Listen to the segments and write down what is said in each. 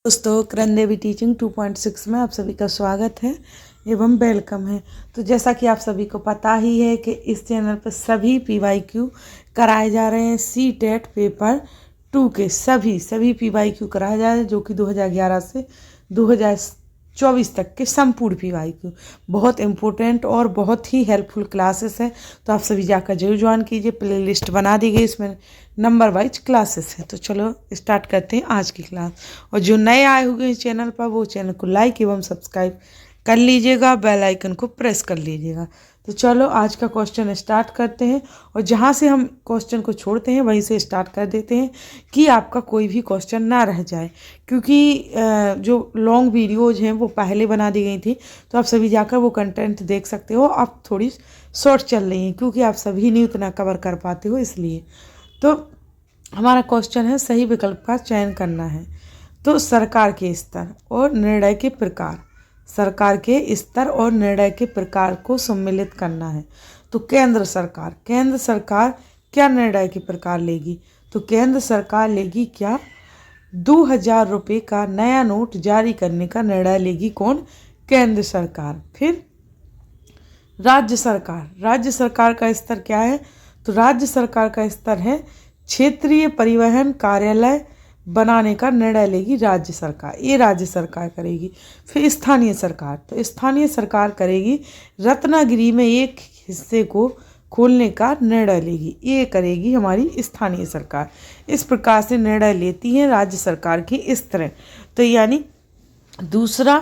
दोस्तों, करण देवी टीचिंग 2.6 में आप सभी का स्वागत है एवं वेलकम है। तो जैसा कि आप सभी को पता ही है कि इस चैनल पर सभी PYQ कराए जा रहे हैं। CTET पेपर 2 के सभी PYQ कराए जा रहे हैं, जो कि 2011 से 2024 तक के संपूर्ण PYQ बहुत इम्पोर्टेंट और बहुत ही हेल्पफुल क्लासेस है। तो आप सभी जाकर जरूर ज्वाइन कीजिए। प्ले लिस्ट बना दी गई, इसमें नंबर वाइज क्लासेस है। तो चलो स्टार्ट करते हैं आज की क्लास। और जो नए आए हुए हैं चैनल पर, वो चैनल को लाइक एवं सब्सक्राइब कर लीजिएगा, बेल आइकन को प्रेस कर लीजिएगा। तो चलो आज का क्वेश्चन स्टार्ट करते हैं। और जहाँ से हम क्वेश्चन को छोड़ते हैं वहीं से स्टार्ट कर देते हैं कि आपका कोई भी क्वेश्चन ना रह जाए, क्योंकि जो लॉन्ग वीडियोज हैं वो पहले बना दी गई थी। तो आप सभी जाकर वो कंटेंट देख सकते हो। अब थोड़ी शॉर्ट चल रही हैं क्योंकि आप सभी नहीं उतना कवर कर पाते हो, इसलिए। तो हमारा क्वेश्चन है, सही विकल्प का चयन करना है। तो सरकार के स्तर और निर्णय के प्रकार, सरकार के स्तर और निर्णय के प्रकार को सम्मिलित करना है। तो केंद्र सरकार क्या निर्णय के प्रकार लेगी? तो केंद्र सरकार लेगी क्या 2000 रुपये का नया नोट जारी करने का निर्णय लेगी। कौन? केंद्र सरकार। फिर राज्य सरकार का स्तर क्या है? तो राज्य सरकार का स्तर है क्षेत्रीय परिवहन कार्यालय बनाने का निर्णय लेगी राज्य सरकार, ये राज्य सरकार करेगी। फिर स्थानीय सरकार, तो स्थानीय सरकार करेगी रत्नागिरी में एक हिस्से को खोलने का निर्णय लेगी, ये करेगी हमारी स्थानीय सरकार। इस प्रकार से निर्णय लेती है राज्य सरकार की इस तरह। तो यानी दूसरा,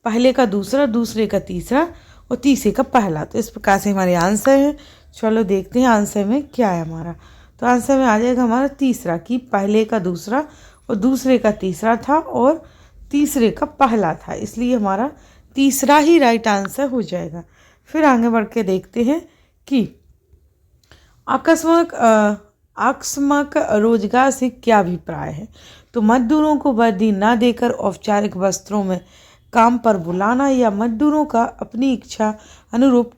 पहले का दूसरा, दूसरे का तीसरा और तीसरे का पहला। तो इस प्रकार से हमारे आंसर है। चलो देखते हैं आंसर में क्या है हमारा। तो आंसर में आ जाएगा हमारा तीसरा, कि पहले का दूसरा और दूसरे का तीसरा था और तीसरे का पहला था, इसलिए हमारा तीसरा ही राइट आंसर हो जाएगा। फिर आगे बढ़ के देखते हैं कि आकस्मिक रोजगार से क्या अभिप्राय है। तो मजदूरों को वर्दी न देकर औपचारिक वस्त्रों में काम पर बुलाना, या मजदूरों का अपनी इच्छा अनुरूप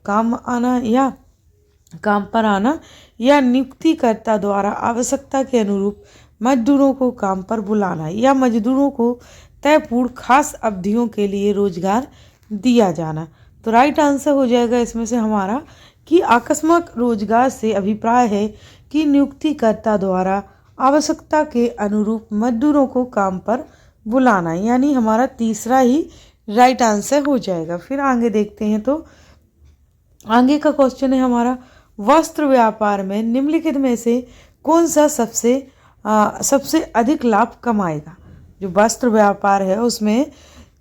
काम पर आना, या नियुक्तिकर्ता द्वारा आवश्यकता के अनुरूप मजदूरों को काम पर बुलाना, या मजदूरों को तयपूर्ण खास अवधियों के लिए रोजगार दिया जाना। तो राइट आंसर हो जाएगा इसमें से हमारा कि आकस्मिक रोजगार से अभिप्राय है कि नियुक्तिकर्ता द्वारा आवश्यकता के अनुरूप मजदूरों को काम पर बुलाना, यानी हमारा तीसरा ही राइट आंसर हो जाएगा। फिर आगे देखते हैं। तो आगे का क्वेश्चन है हमारा, वस्त्र व्यापार में निम्नलिखित में से कौन सा सबसे अधिक लाभ कमाएगा। जो वस्त्र व्यापार है उसमें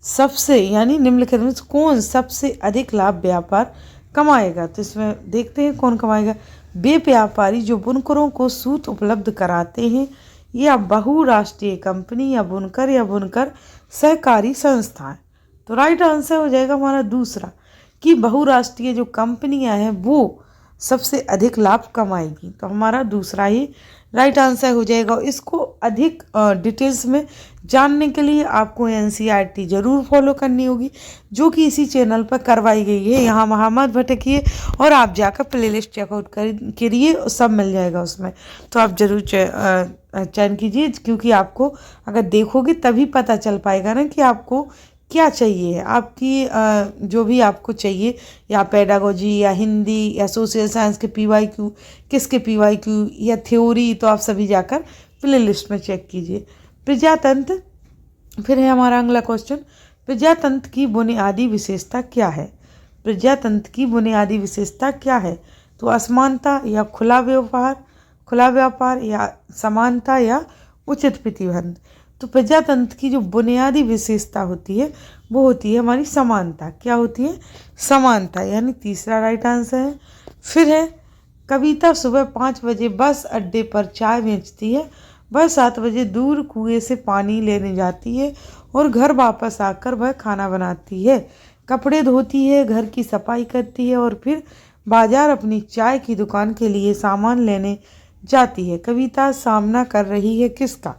सबसे, यानी निम्नलिखित में से कौन सबसे अधिक लाभ व्यापार कमाएगा। तो इसमें देखते हैं कौन कमाएगा। वे व्यापारी जो बुनकरों को सूत उपलब्ध कराते हैं, या बहुराष्ट्रीय कंपनी, या बुनकर सहकारी संस्थाएं। तो राइट आंसर हो जाएगा हमारा दूसरा, कि बहुराष्ट्रीय जो कंपनियां हैं वो सबसे अधिक लाभ कमाएगी। तो हमारा दूसरा ही राइट आंसर हो जाएगा। इसको अधिक डिटेल्स में जानने के लिए आपको NCERT जरूर फॉलो करनी होगी, जो कि इसी चैनल पर करवाई गई है। यहाँ वहाँ मत भटकिए और आप जाकर प्लेलिस्ट चेकआउट करिए, सब मिल जाएगा उसमें। तो आप जरूर चयन कीजिए, क्योंकि आपको अगर देखोगे तभी पता चल पाएगा ना कि आपको क्या चाहिए। आपकी जो भी आपको चाहिए, या पेडागोजी, या हिंदी, या सोशल साइंस के PYQ, किसके PYQ, या थ्योरी, तो आप सभी जाकर प्ले लिस्ट में चेक कीजिए। प्रजातंत्र, फिर है हमारा अगला क्वेश्चन, प्रजातंत्र की बुनियादी विशेषता क्या है। प्रजातंत्र की बुनियादी विशेषता क्या है? तो असमानता, या खुला व्यापार, या समानता, या उचित प्रतिबंध। तो प्रजातंत्र की जो बुनियादी विशेषता होती है वो होती है हमारी समानता। क्या होती है? समानता, यानी तीसरा राइट आंसर है। फिर है, कविता सुबह 5 बजे बस अड्डे पर चाय बेचती है, वह 7 बजे दूर कुएं से पानी लेने जाती है, और घर वापस आकर वह खाना बनाती है, कपड़े धोती है, घर की सफाई करती है, और फिर बाजार अपनी चाय की दुकान के लिए सामान लेने जाती है। कविता सामना कर रही है किसका?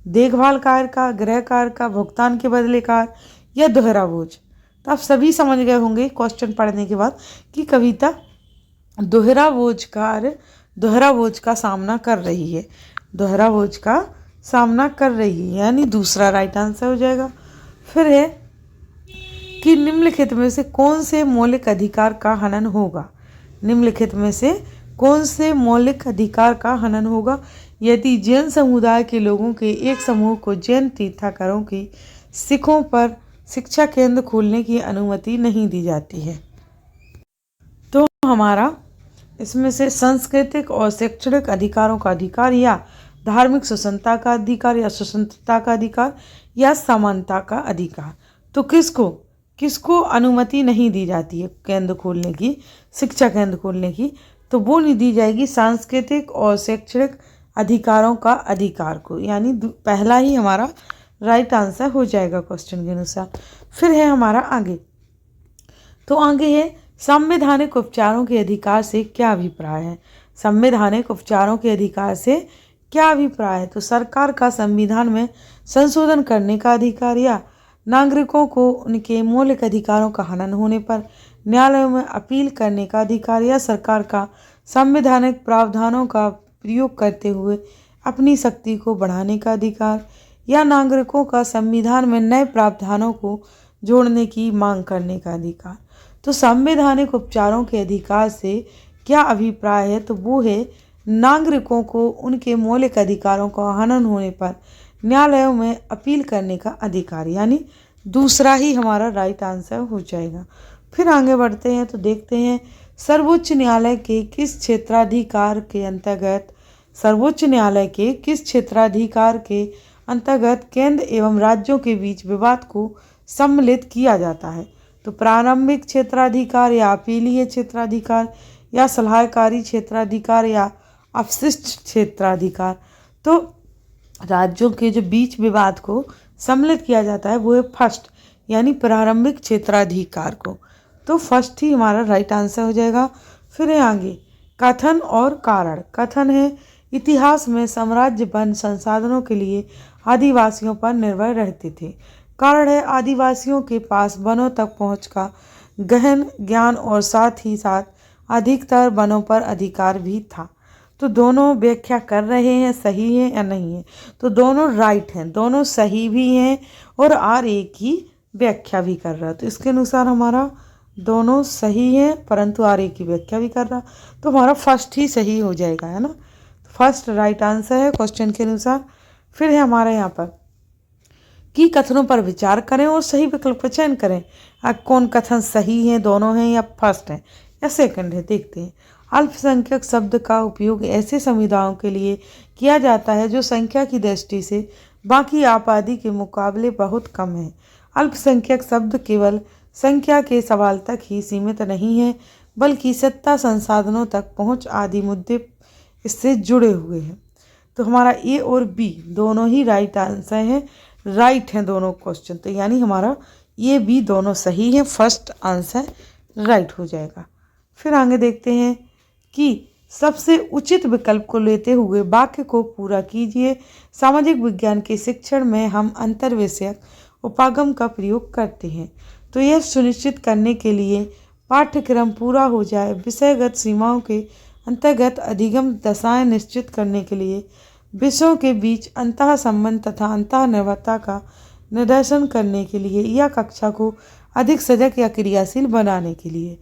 देखभाल कार्य का, गृह कार्य का, भुगतान के बदले कार्य, या दोहरा बोझ। तो आप सभी समझ गए होंगे क्वेश्चन पढ़ने के बाद कि कविता दोहरा बोझ का सामना कर रही है। दोहरा बोझ का सामना कर रही है, यानी दूसरा राइट आंसर हो जाएगा। फिर है कि निम्नलिखित में से कौन से मौलिक अधिकार का हनन होगा। निम्नलिखित में से कौन से मौलिक अधिकार का हनन होगा यदि जैन समुदाय के लोगों के एक समूह को जैन तीर्थंकरों की सिखों पर शिक्षा केंद्र खोलने की अनुमति नहीं दी जाती है। तो हमारा इसमें से सांस्कृतिक और शैक्षणिक अधिकारों का अधिकार या धार्मिक स्वतंत्रता का अधिकार या स्वतंत्रता का अधिकार या समानता का अधिकार, तो किसको अनुमति नहीं दी जाती है केंद्र खोलने की, शिक्षा केंद्र खोलने की, तो वो नहीं दी जाएगी सांस्कृतिक और शैक्षणिक अधिकारों का अधिकार को, यानी पहला ही हमारा राइट आंसर हो जाएगा क्वेश्चन के अनुसार। फिर है हमारा आगे, तो आगे है संवैधानिक उपचारों के अधिकार से क्या अभिप्राय है। संवैधानिक उपचारों के अधिकार से क्या अभिप्राय है, तो सरकार का संविधान में संशोधन करने का अधिकार या नागरिकों को उनके मौलिक अधिकारों का हनन होने पर न्यायालयों में अपील करने का अधिकार या सरकार का संवैधानिक प्रावधानों का प्रयोग करते हुए अपनी शक्ति को बढ़ाने का अधिकार या नागरिकों का संविधान में नए प्रावधानों को जोड़ने की मांग करने का अधिकार। तो संवैधानिक उपचारों के अधिकार से क्या अभिप्राय है, तो वो है नागरिकों को उनके मौलिक अधिकारों का हनन होने पर न्यायालयों में अपील करने का अधिकार, यानी दूसरा ही हमारा राइट आंसर हो जाएगा। फिर आगे बढ़ते हैं तो देखते हैं सर्वोच्च न्यायालय के किस क्षेत्राधिकार के अंतर्गत केंद्र एवं राज्यों के बीच विवाद को सम्मिलित किया जाता है। तो प्रारंभिक क्षेत्राधिकार या अपीलीय क्षेत्राधिकार या सलाहकारी क्षेत्राधिकार या अपशिष्ट क्षेत्राधिकार। तो राज्यों के जो बीच विवाद को सम्मिलित किया जाता है वो है फर्स्ट, यानी प्रारंभिक क्षेत्राधिकार को। तो फर्स्ट ही हमारा राइट आंसर हो जाएगा। फिर है आगे कथन और कारण। कथन है इतिहास में साम्राज्य वन संसाधनों के लिए आदिवासियों पर निर्भर रहते थे। कारण है आदिवासियों के पास वनों तक पहुँच का गहन ज्ञान और साथ ही साथ अधिकतर वनों पर अधिकार भी था। तो दोनों व्याख्या कर रहे हैं सही है या नहीं है, तो दोनों राइट हैं, दोनों सही भी हैं और आर एक ही व्याख्या भी कर रहा है। तो इसके अनुसार हमारा दोनों सही है परंतु आर एक की व्याख्या भी कर रहा, तो हमारा फर्स्ट ही सही हो जाएगा, है ना। फर्स्ट राइट आंसर है क्वेश्चन के अनुसार। फिर है हमारे यहाँ पर कि कथनों पर विचार करें और सही विकल्प का चयन करें। कौन कथन सही है, दोनों हैं या फर्स्ट है या सेकंड है, देखते हैं। अल्पसंख्यक शब्द का उपयोग ऐसे समुदायों के लिए किया जाता है जो संख्या की दृष्टि से बाकी आबादी के मुकाबले बहुत कम है। अल्पसंख्यक शब्द केवल संख्या के सवाल तक ही सीमित नहीं है बल्कि सत्ता संसाधनों तक पहुंच आदि मुद्दे इससे जुड़े हुए हैं। तो हमारा ए और बी दोनों ही राइट आंसर है, राइट हैं दोनों क्वेश्चन, तो यानी हमारा ये बी दोनों सही है, फर्स्ट आंसर राइट हो जाएगा। फिर आगे देखते हैं कि सबसे उचित विकल्प को लेते हुए वाक्य को पूरा कीजिए। सामाजिक विज्ञान के शिक्षण में हम अंतर्विषयक उपागम का प्रयोग करते हैं, तो यह सुनिश्चित करने के लिए पाठ्यक्रम पूरा हो जाए, विषयगत सीमाओं के अंतर्गत अधिगम दशाएं निश्चित करने के लिए, विषयों के बीच अंतः संबंध तथा अंतः निर्भरता का निर्देशन करने के लिए या कक्षा को अधिक सजग या क्रियाशील बनाने के लिए।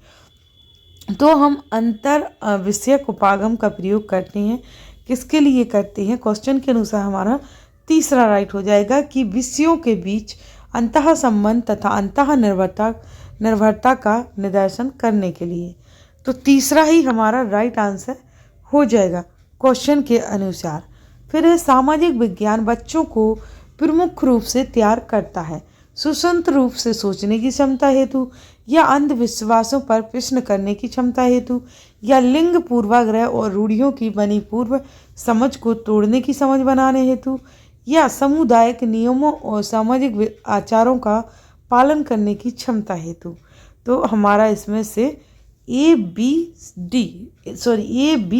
तो हम अंतर विषयक उपागम का प्रयोग करते हैं, किसके लिए करते हैं, क्वेश्चन के अनुसार हमारा तीसरा राइट हो जाएगा कि विषयों के बीच अंतः संबंध तथा अंतः निर्भरता का निर्देशन करने के लिए। तो तीसरा ही हमारा राइट आंसर हो जाएगा क्वेश्चन के अनुसार। फिर है सामाजिक विज्ञान बच्चों को प्रमुख रूप से तैयार करता है स्वतंत्र रूप से सोचने की क्षमता हेतु या अंधविश्वासों पर प्रश्न करने की क्षमता हेतु या लिंग पूर्वाग्रह और रूढ़ियों की बनी पूर्व समझ को तोड़ने की समझ बनाने हेतु या सामुदायिक नियमों और सामाजिक आचारों का पालन करने की क्षमता हेतु। तो हमारा इसमें से ए बी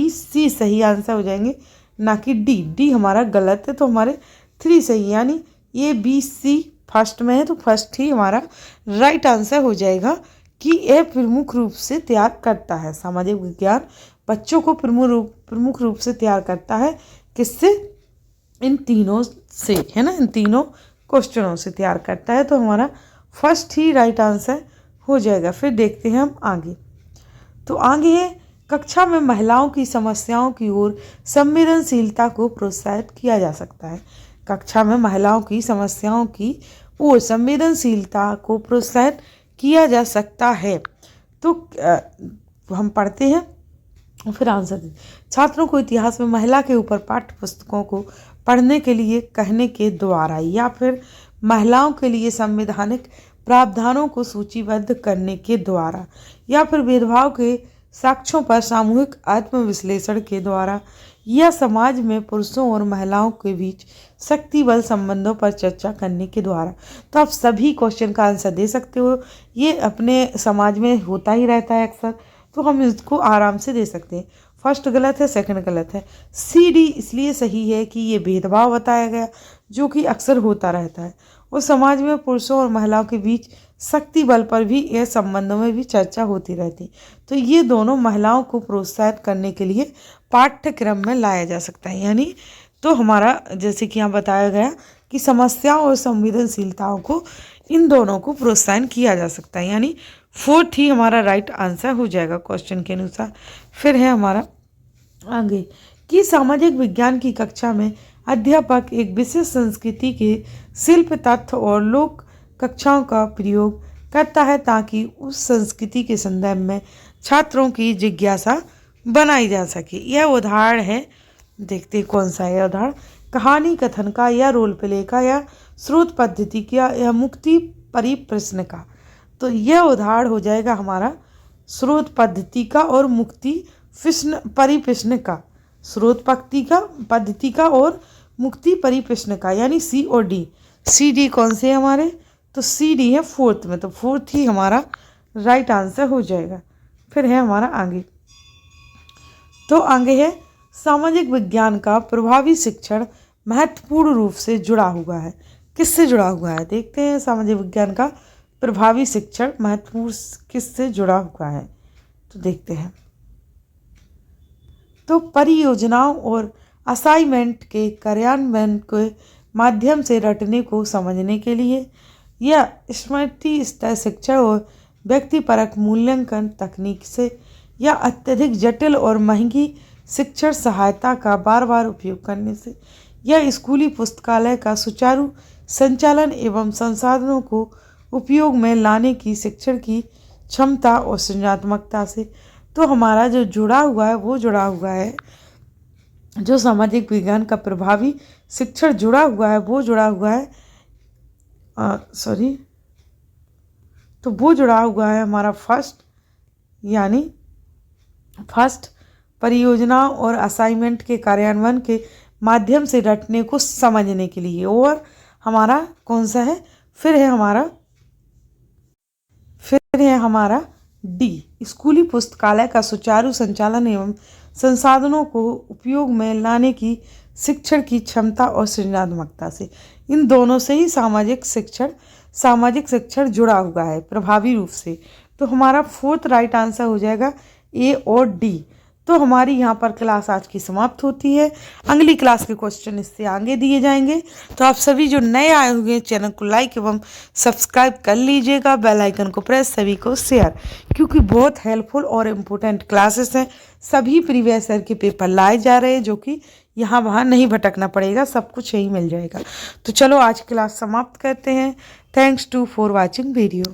सी सही आंसर हो जाएंगे, ना कि डी हमारा गलत है, तो हमारे 3 सही, यानी ए बी सी फर्स्ट में है, तो फर्स्ट ही हमारा राइट आंसर हो जाएगा कि यह प्रमुख रूप से तैयार करता है। सामाजिक विज्ञान बच्चों को प्रमुख रूप से तैयार करता है, किससे, इन तीनों से, है ना, इन तीनों क्वेश्चनों से तैयार करता है। तो हमारा फर्स्ट ही राइट आंसर हो जाएगा। फिर देखते हैं हम आगे। तो आगे है, कक्षा में महिलाओं की समस्याओं की ओर संवेदनशीलता को प्रोत्साहित किया जा सकता है। कक्षा में महिलाओं की समस्याओं की ओर संवेदनशीलता को प्रोत्साहित किया जा सकता है। तो हम पढ़ते हैं फिर आंसर दें। छात्रों को इतिहास में महिला के ऊपर पाठ्य पुस्तकों को पढ़ने के लिए कहने के द्वारा, या फिर महिलाओं के लिए संवैधानिक प्रावधानों को सूचीबद्ध करने के द्वारा, या फिर भेदभाव के साक्ष्यों पर सामूहिक आत्मविश्लेषण के द्वारा, या समाज में पुरुषों और महिलाओं के बीच शक्ति बल संबंधों पर चर्चा करने के द्वारा। तो आप सभी क्वेश्चन का आंसर दे सकते हो। ये अपने समाज में होता ही रहता है अक्सर, तो हम इसको आराम से दे सकते हैं। फर्स्ट गलत है, सेकंड गलत है। सी डी इसलिए सही है कि ये भेदभाव बताया गया जो कि अक्सर होता रहता है, और समाज में पुरुषों और महिलाओं के बीच शक्ति बल पर भी, यह संबंधों में भी चर्चा होती रहती। तो ये दोनों महिलाओं को प्रोत्साहित करने के लिए पाठ्यक्रम में लाया जा सकता है। यानी तो हमारा जैसे कि यहाँ बताया गया कि समस्याओं और संवेदनशीलताओं को, इन दोनों को प्रोत्साहन किया जा सकता है। यानी फोर्थ ही हमारा राइट आंसर हो जाएगा क्वेश्चन के अनुसार। फिर है हमारा आगे कि सामाजिक विज्ञान की कक्षा में अध्यापक एक विशेष संस्कृति के शिल्प तत्व और लोक कक्षाओं का प्रयोग करता है ताकि उस संस्कृति के संदर्भ में छात्रों की जिज्ञासा बनाई जा सके। यह उदाहरण है, देखते हैं कौन सा है उदाहरण, कहानी कथन का, या रोल प्ले का, या स्रोत पद्धति का, या मुक्ति परिप्रश्न का। तो यह उदाहरण हो जाएगा हमारा स्रोत पद्धति का और मुक्ति परिप्रश्न का। स्रोत पद्धति का और मुक्ति परिप्रश्न का, यानी सी और डी। सी डी कौन से है हमारे? तो सी डी है फोर्थ में, तो फोर्थ ही हमारा राइट आंसर हो जाएगा। फिर है हमारा आगे। तो आगे है, सामाजिक विज्ञान का प्रभावी शिक्षण महत्वपूर्ण रूप से जुड़ा हुआ है। किससे जुड़ा हुआ है? देखते हैं सामाजिक विज्ञान का प्रभावी शिक्षण महत्वपूर्ण किससे जुड़ा हुआ है, तो देखते हैं। तो परियोजनाओं और असाइनमेंट के कार्यान्वयन के माध्यम से रटने को समझने के लिए, या स्मृति स्तर शिक्षण और व्यक्तिपरक मूल्यांकन तकनीक से, या अत्यधिक जटिल और महंगी शिक्षण सहायता का बार बार उपयोग करने से, या स्कूली पुस्तकालय का सुचारू संचालन एवं संसाधनों को उपयोग में लाने की शिक्षण की क्षमता और सृजनात्मकता से। तो हमारा जो जुड़ा हुआ है वो जुड़ा हुआ है, जो सामाजिक विज्ञान का प्रभावी शिक्षण जुड़ा हुआ है वो जुड़ा हुआ है तो वो जुड़ा हुआ है हमारा फर्स्ट, यानी फर्स्ट परियोजनाओं और असाइनमेंट के कार्यान्वयन के माध्यम से रटने को समझने के लिए। और हमारा कौन सा है? फिर है हमारा डी, स्कूली पुस्तकालय का सुचारू संचालन एवं संसाधनों को उपयोग में लाने की शिक्षण की क्षमता और सृजनात्मकता से। इन दोनों से ही सामाजिक शिक्षण जुड़ा हुआ है प्रभावी रूप से। तो हमारा फोर्थ राइट आंसर हो जाएगा ए और डी। तो हमारी यहाँ पर क्लास आज की समाप्त होती है। अगली क्लास के क्वेश्चन इससे आगे दिए जाएंगे। तो आप सभी जो नए आए हुए चैनल को लाइक एवं सब्सक्राइब कर लीजिएगा, बेल आइकन को प्रेस, सभी को शेयर, क्योंकि बहुत हेल्पफुल और इम्पोर्टेंट क्लासेस हैं। सभी प्रीवियस ईयर के पेपर लाए जा रहे हैं, जो कि यहाँ वहाँ नहीं भटकना पड़ेगा, सब कुछ यही मिल जाएगा। तो चलो आज क्लास समाप्त करते हैं। Thanks for watching video.